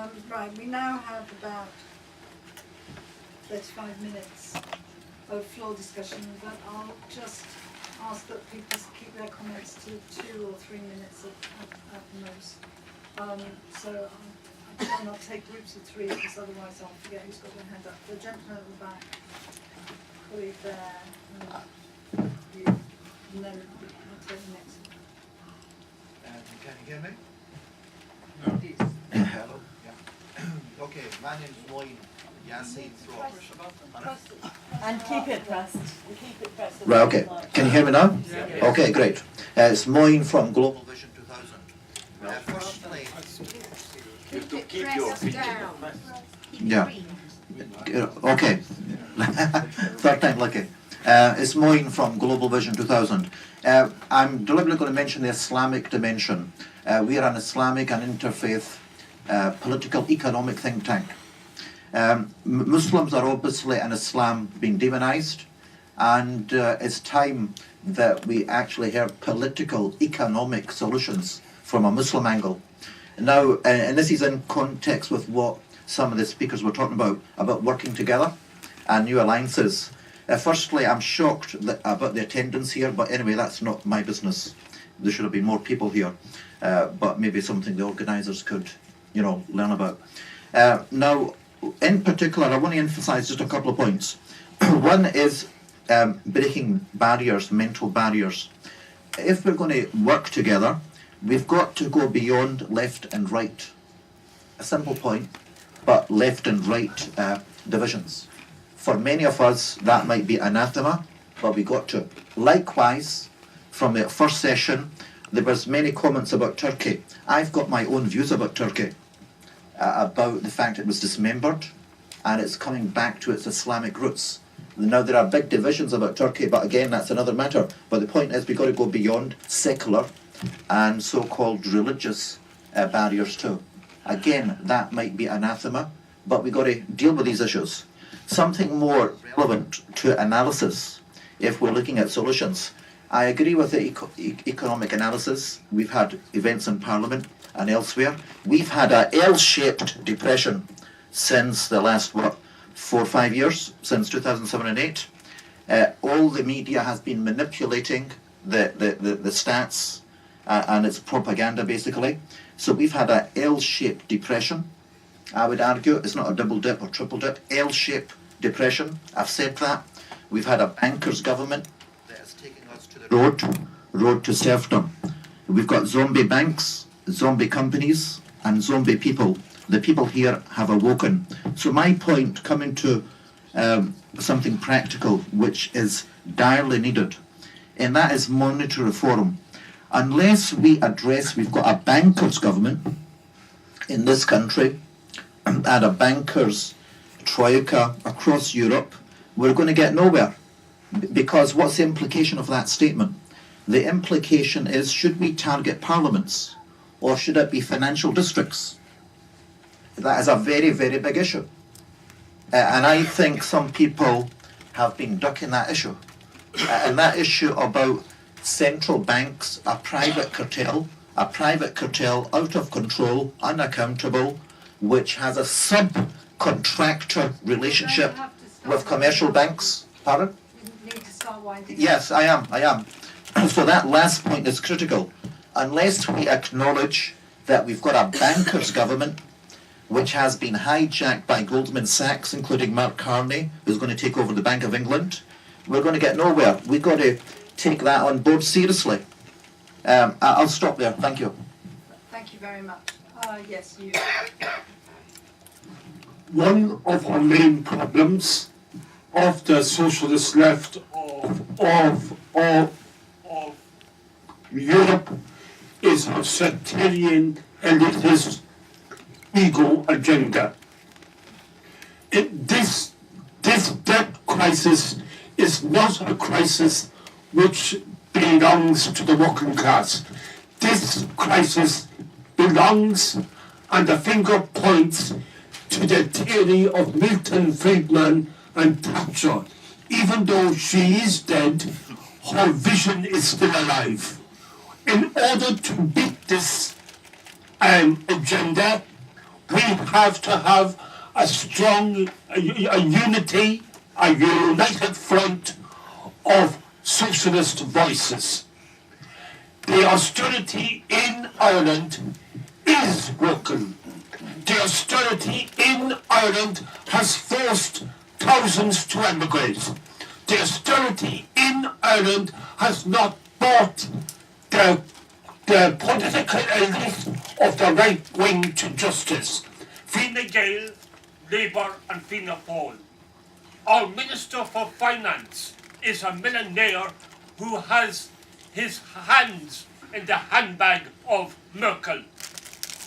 Right, we now have about 35 minutes of floor discussion, but I'll just ask that people keep their comments to 2 or 3 minutes at most. So I try not to take groups of 3 because otherwise I'll forget who's got their hand up. The gentleman at the back, colleague there, and you, and then I'll take the next one. Can you hear me? No. Hello. Yeah. Okay, my name is Moin Yassin from. And keep it pressed. Keep it pressed. Right, okay. Can you hear me now? Yeah. Okay, great. It's Moin from Global Vision 2000. Firstly, You have to keep your feet yeah. Okay. Third time lucky. It's Moin from Global Vision 2000. I'm deliberately going to mention the Islamic dimension. We are an Islamic and interfaith political economic think tank. Muslims are obviously in Islam being demonized, and it's time that we actually hear political economic solutions from a Muslim angle. Now, and this is in context with what some of the speakers were talking about working together and new alliances. Firstly, I'm shocked about the attendance here, but anyway, that's not my business. There should have been more people here, but maybe something the organisers could, learn about. Now, in particular, I want to emphasise just a couple of points. One is breaking barriers, mental barriers. If we're going to work together, we've got to go beyond left and right. A simple point, but left and right divisions. For many of us, that might be anathema, but we got to. Likewise, from the first session, there was many comments about Turkey. I've got my own views about Turkey, about the fact it was dismembered, and it's coming back to its Islamic roots. Now, there are big divisions about Turkey, but again, that's another matter. But the point is, we've got to go beyond secular and so-called religious barriers too. Again, that might be anathema, but we've got to deal with these issues. Something more relevant to analysis, if we're looking at solutions. I agree with the economic analysis. We've had events in Parliament and elsewhere. We've had a L-shaped depression since the last, 4 or 5 years, since 2007 and 8. All the media has been manipulating the stats and its propaganda, basically. So we've had a L-shaped depression. I would argue it's not a double dip or triple dip, L-shaped depression. I've said that. We've had a bankers' government that is taking us to the road to serfdom. We've got zombie banks, zombie companies, and zombie people. The people here have awoken. So my point, coming to something practical, which is direly needed, and that is monetary reform. Unless we address, we've got a bankers' government in this country, and a bankers' troika across Europe, we're going to get nowhere. Because what's the implication of that statement? The implication is, should we target parliaments, or should it be financial districts? That is a very, very big issue. And I think some people have been ducking that issue. And that issue about central banks, a private cartel out of control, unaccountable, which has a subcontractor relationship with commercial banks. Pardon? You need to start winding up. Yes, I am. So that last point is critical. Unless we acknowledge that we've got a bankers' government which has been hijacked by Goldman Sachs, including Mark Carney, who's going to take over the Bank of England, we're going to get nowhere. We've got to take that on board seriously. I'll stop there. Thank you. Thank you very much. Yes, you. One of our main problems of the socialist left of Europe is a sectarian elitist ego agenda. This debt crisis is not a crisis which belongs to the working class. This crisis belongs, and the finger points to the theory of Milton Friedman and Thatcher. Even though she is dead, her vision is still alive. In order to beat this agenda, We have to have a strong, a unity, a united front of socialist voices. The austerity in Ireland is working. The austerity in Ireland has forced thousands to emigrate. The austerity in Ireland has not brought the political elite of the right wing to justice. Fine Gael, Labour and Fianna Fáil. Our Minister for Finance is a millionaire who has his hands in the handbag of Merkel.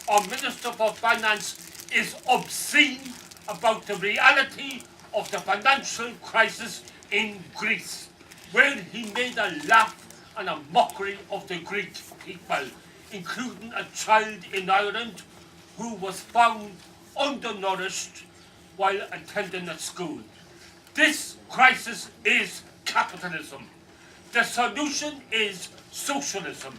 Our Minister for Finance is obscene about the reality of the financial crisis in Greece, where he made a laugh and a mockery of the Greek people, including a child in Ireland who was found undernourished while attending a school. This crisis is capitalism. The solution is socialism,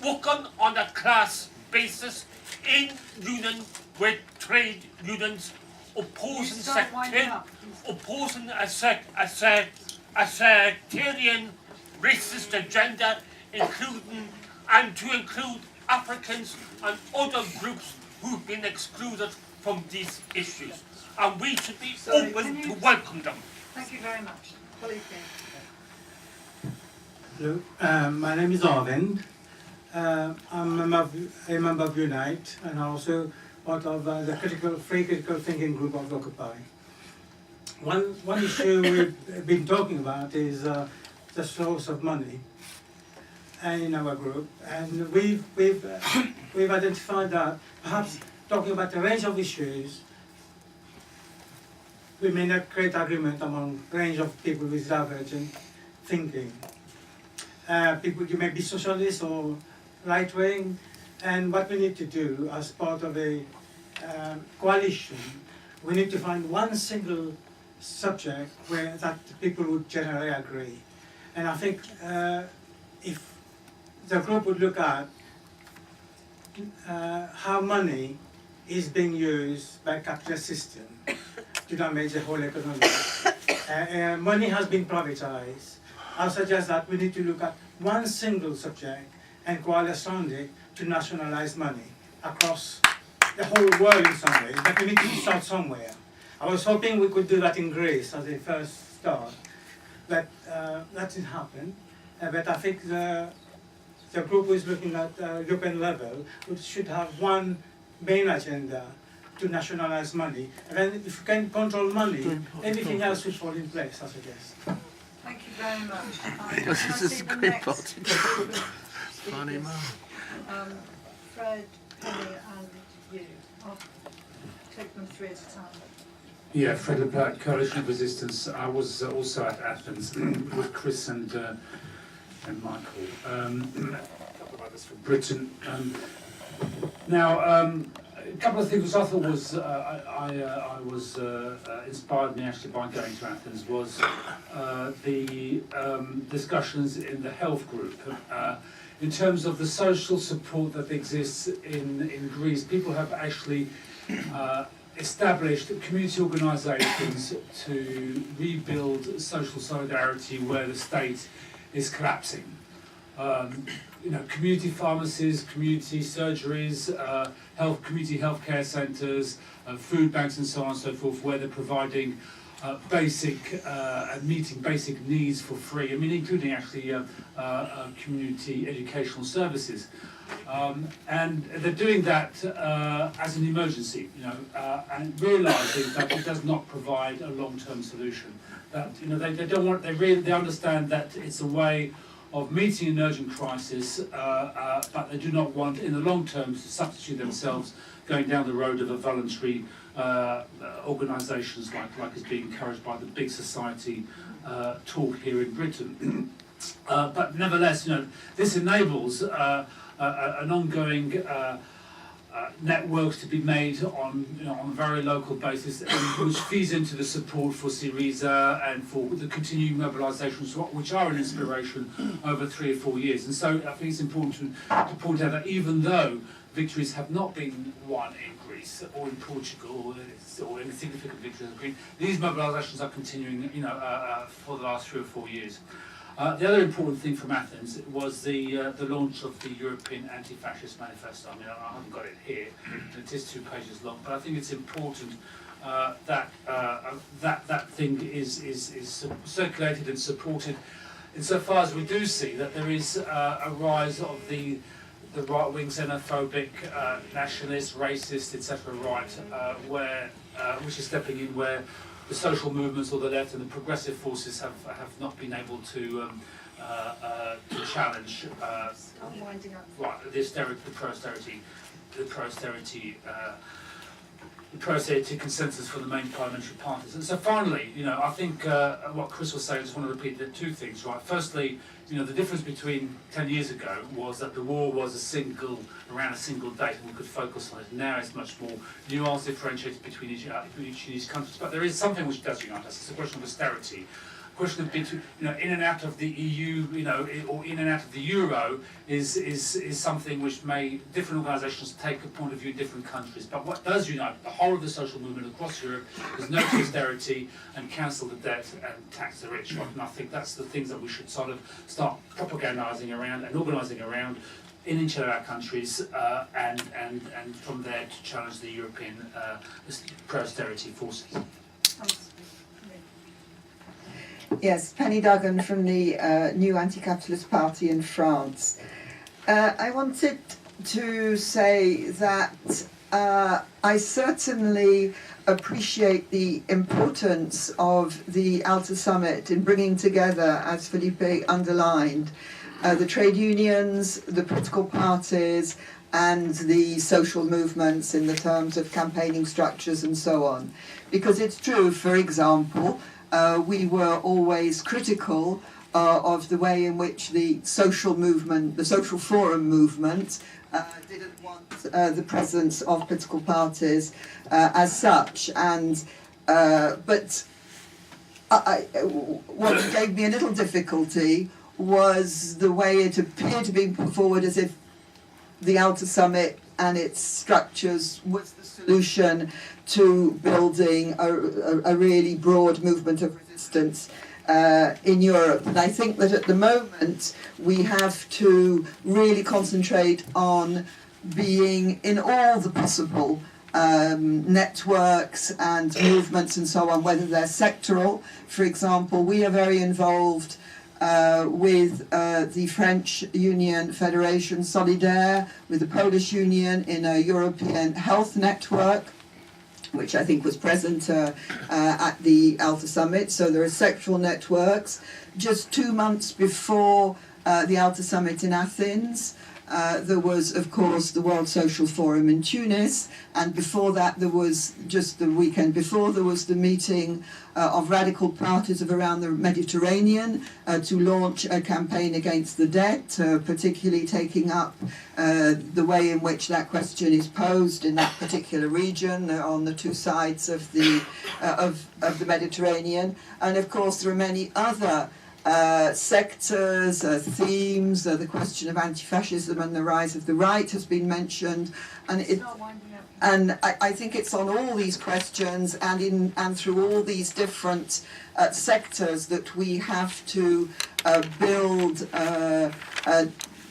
working on a class basis in union with trade unions, opposing a sectarian racist agenda, to include Africans and other groups who've been excluded from these issues. And we should be open to welcome them. Thank you very much. Felipe. Hello, my name is Arvind. I'm a member of Unite and also part of the free critical thinking group of Occupy. One issue we've been talking about is the source of money in our group, and we've identified that perhaps talking about a range of issues, we may not create agreement among a range of people with divergent thinking. People, you may be socialist or right-wing, and what we need to do as part of a coalition, we need to find one single subject where that people would generally agree. And I think if the group would look at how money is being used by capitalist system to damage the whole economy. Money has been privatized. I suggest that we need to look at one single subject and coalesce around it to nationalize money across the whole world in some ways, but we need to start somewhere. I was hoping we could do that in Greece as a first start, but that didn't happen. But I think the group is looking at European level, which should have one main agenda to nationalize money. And then if you can control money, everything else will fall in place, I suggest. Thank you very much. This is a great part. Funny man. Fred, Penny and you. I'll take them three at a time. Yeah, Fred LePlatte, Coalition of Resistance. I was also at Athens with Chris and Michael. For Britain. A couple of things which I thought was inspired me actually by going to Athens was the discussions in the health group. In terms of the social support that exists in Greece, people have actually established community organisations to rebuild social solidarity where the state is collapsing. Community pharmacies, community surgeries, community healthcare centres, food banks and so on and so forth, where they're providing meeting basic needs for free. I mean, including actually community educational services. And they're doing that as an emergency, and realising that it does not provide a long-term solution. That they understand that it's a way of meeting an urgent crisis, but they do not want, in the long term, to substitute themselves going down the road of a voluntary organisations like is being encouraged by the big society talk here in Britain. But nevertheless, this enables an ongoing networks to be made on a very local basis, which feeds into the support for Syriza and for the continuing mobilisations, which are an inspiration over 3 or 4 years. And so I think it's important to point out that even though victories have not been won in Greece or in Portugal or any significant victories in Greece. These mobilisations are continuing, for the last 3 or 4 years. The other important thing from Athens was the launch of the European Anti-Fascist Manifesto. I mean, I haven't got it here, it is 2 pages long, but I think it's important that thing is circulated and supported, insofar as we do see that there is a rise of the right-wing xenophobic, nationalist, racist, etc. right, which is stepping in where the social movements or the left and the progressive forces have not been able to challenge I'm winding up. right, the pro-austerity consensus for the main parliamentary parties. And so finally, I think what Chris was saying, I just want to repeat the 2 things, right? Firstly, the difference between 10 years ago was that the war was around a single date and we could focus on it. Now it's much more nuanced, differentiated between each of these countries. But there is something which does unite us. It's a question of austerity. Question of in and out of the EU, or in and out of the euro is something which different organisations take a point of view in different countries. But what does unite the whole of the social movement across Europe is no to austerity and cancel the debt and tax the rich. Right? And I think that's the things that we should sort of start propagandising around and organising around in each of our countries, and from there to challenge the European pro-austerity forces. Yes, Penny Duggan from the New Anti-Capitalist Party in France. I wanted to say that I certainly appreciate the importance of the Alta Summit in bringing together, as Felipe underlined, the trade unions, the political parties, and the social movements in the terms of campaigning structures and so on. Because it's true, for example, we were always critical of the way in which the social movement, the social forum movement, didn't want the presence of political parties as such. And but what gave me a little difficulty was the way it appeared to be put forward as if the Alta Summit and its structures was the solution to building a really broad movement of resistance in Europe. And I think that at the moment we have to really concentrate on being in all the possible networks and movements and so on, whether they're sectoral. For example, we are very involved with the French Union Federation Solidaire, with the Polish Union in a European health network, which I think was present at the Alta Summit. So there are sectoral networks. Just 2 months before the Alta Summit in Athens, there was, of course, the World Social Forum in Tunis, and before that there was, just the weekend before, there was the meeting of radical parties of around the Mediterranean to launch a campaign against the debt, particularly taking up the way in which that question is posed in that particular region on the 2 sides of the Mediterranean. And of course there are many other sectors, themes, the question of anti-fascism and the rise of the right has been mentioned, and I think it's on all these questions and through all these different sectors that we have to build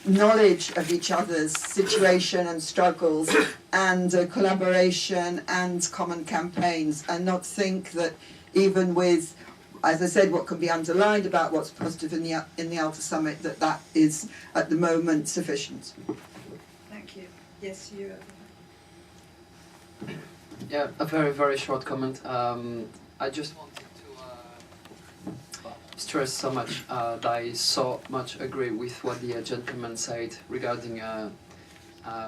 knowledge of each other's situation and struggles, and collaboration and common campaigns, and not think that even with, as I said, what can be underlined about what's positive in the Alta Summit, that is at the moment sufficient. Thank you. Yes, you. Yeah, a very, very short comment. I just wanted to stress so much that I so much agree with what the gentleman said regarding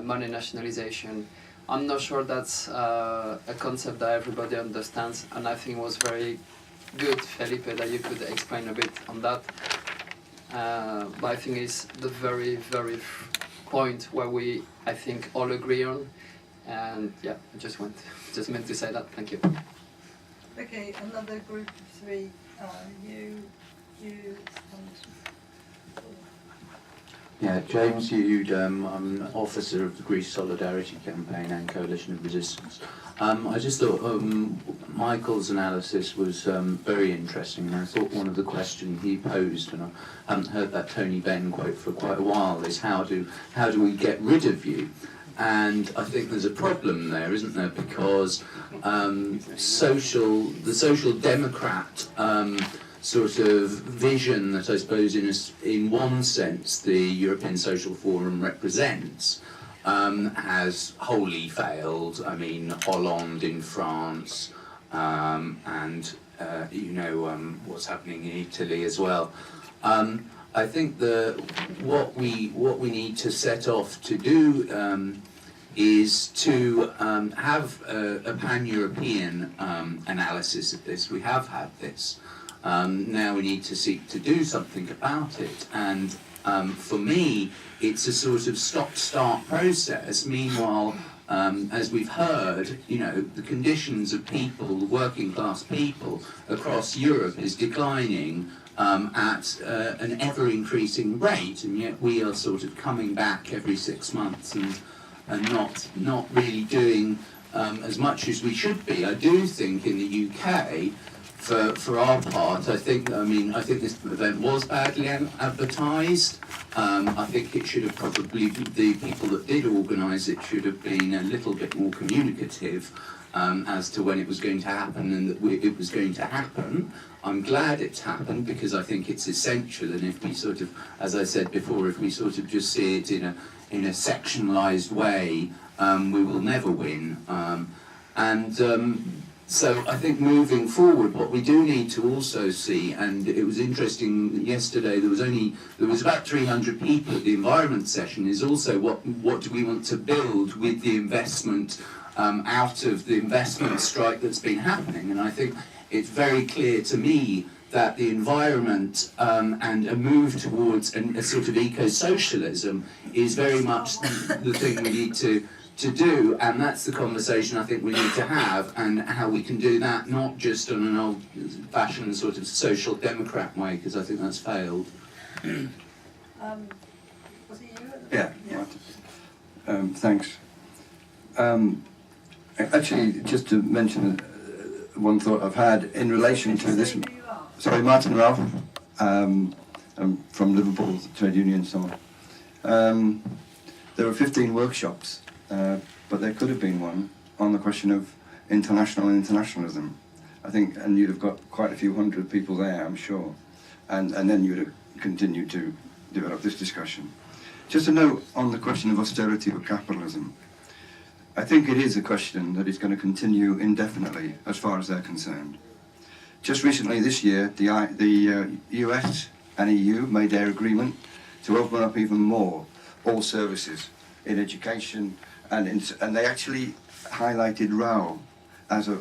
money nationalization. I'm not sure that's a concept that everybody understands, and I think it was very good, Felipe, that you could explain a bit on that. But I think it's the very, very point where we, I think, all agree on. And yeah, I just meant to say that. Thank you. Okay, another group of 3. You. Yeah, James Yude, I'm an officer of the Greece Solidarity Campaign and Coalition of Resistance. I just thought Michael's analysis was very interesting, and I thought one of the questions he posed, and I haven't heard that Tony Benn quote for quite a while, is how do we get rid of you? And I think there's a problem there, isn't there? Because the social democrat sort of vision that I suppose in one sense the European Social Forum represents has wholly failed. I mean, Hollande in France, and what's happening in Italy as well. I think what we need to set off to do is to have a pan-European analysis of this. We have had this. Now we need to seek to do something about it, and for me it's a sort of stop-start process. Meanwhile, as we've heard, the conditions of people, working class people across Europe is declining at an ever-increasing rate, and yet we are sort of coming back every 6 months and not really doing as much as we should be. I do think in the UK, for our part, I think this event was badly advertised. I think it should have probably, the people that did organise it should have been a little bit more communicative as to when it was going to happen and that it was going to happen. I'm glad it's happened because I think it's essential, and if we sort of, as I said before, if we sort of just see it in a sectionalised way, we will never win. So I think moving forward, what we do need to also see, and it was interesting yesterday, there was about 300 people at the environment session, is also what do we want to build with the investment out of the investment strike that's been happening. And I think it's very clear to me that the environment and a move towards a sort of eco-socialism is very much the thing we need to do, and that's the conversation I think we need to have, and how we can do that not just on an old-fashioned sort of social democrat way, because I think that's failed. Was it you? Yeah. Thanks. Actually, just to mention one thought I've had in relation to this. Sorry, Martin Ralph. I'm from Liverpool Trade Union. So there were 15 workshops. But there could have been one on the question of international internationalism. I think, and you'd have got quite a few hundred people there, I'm sure. And then you'd have continued to develop this discussion. Just a note on the question of austerity or capitalism. I think it is a question that is going to continue indefinitely as far as they're concerned. Just recently this year, the US and EU made their agreement to open up even more all services in education, and they actually highlighted rail as a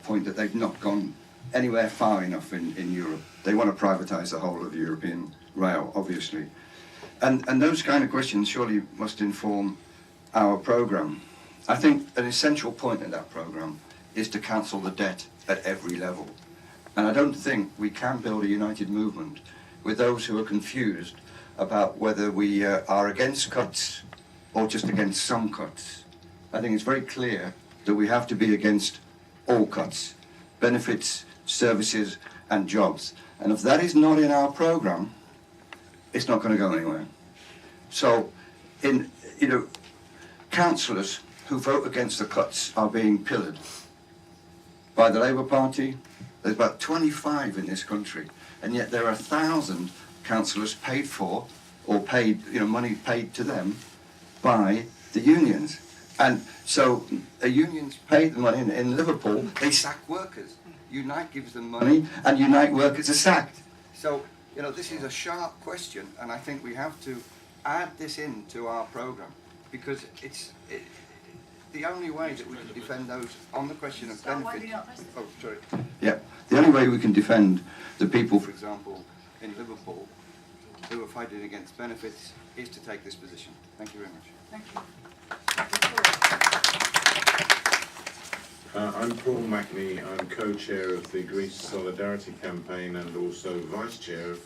point that they've not gone anywhere far enough in Europe. They want to privatise the whole of European rail, obviously. And those kind of questions surely must inform our programme. I think an essential point in that programme is to cancel the debt at every level. And I don't think we can build a united movement with those who are confused about whether we are against cuts or just against some cuts. I think it's very clear that we have to be against all cuts, benefits, services and jobs. And if that is not in our programme, it's not going to go anywhere. So, councillors who vote against the cuts are being pillared by the Labour Party. There's about 25 in this country, and yet there are 1,000 councillors paid for, or paid, money paid to them by the unions. And so the unions pay the money in Liverpool, they sack workers. Unite gives them money, and Unite workers are sacked. So, this is a sharp question, and I think we have to add this into our programme, because it's the only way that we can defend those on the question of benefits. Oh, sorry. Yeah, the only way we can defend the people, for example, in Liverpool, who are fighting against benefits, is to take this position. Thank you very much. Thank you. I'm Paul Mackney. I'm co-chair of the Greece Solidarity Campaign and also vice-chair of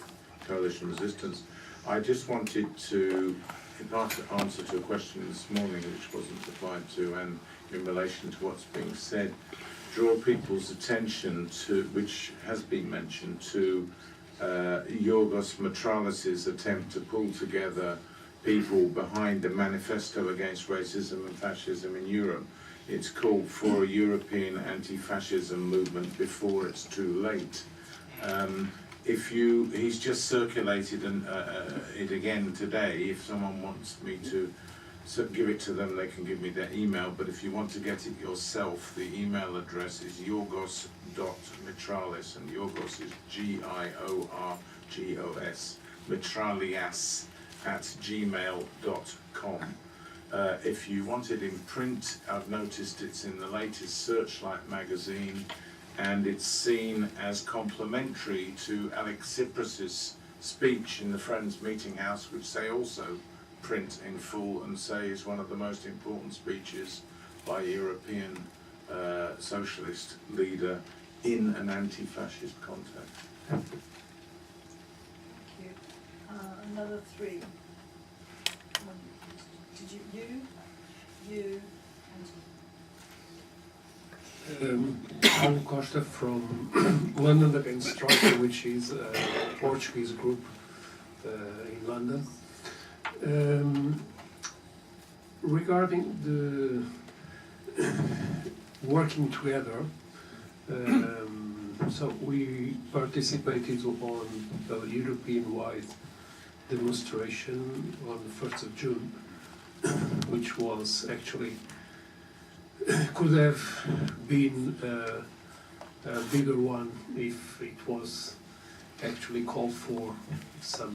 Coalition Resistance. I just wanted to, in part, answer to a question this morning which wasn't replied to, and in relation to what's being said, draw people's attention to, which has been mentioned, to Yorgos Mitralis' attempt to pull together people behind the Manifesto Against Racism and Fascism in Europe. It's called For a European Anti-Fascism Movement Before It's Too Late. He's just circulated it again today. If someone wants me to give it to them, they can give me their email, but if you want to get it yourself, the email address is yorgos.mitralis, and Yorgos is Giorgos, mitralias @gmail.com. If you want it in print, I've noticed it's in the latest Searchlight magazine, and it's seen as complementary to Alex Tsipras' speech in the Friends Meeting House, which they also print in full and say is one of the most important speeches by a European socialist leader in an anti-fascist context. Thank you. Another three. Did you, Paulo Costa from London Against Strike, which is a Portuguese group in London. Regarding the working together, so we participated on a European-wide demonstration on the 1st of June, which was actually could have been a bigger one if it was actually called for some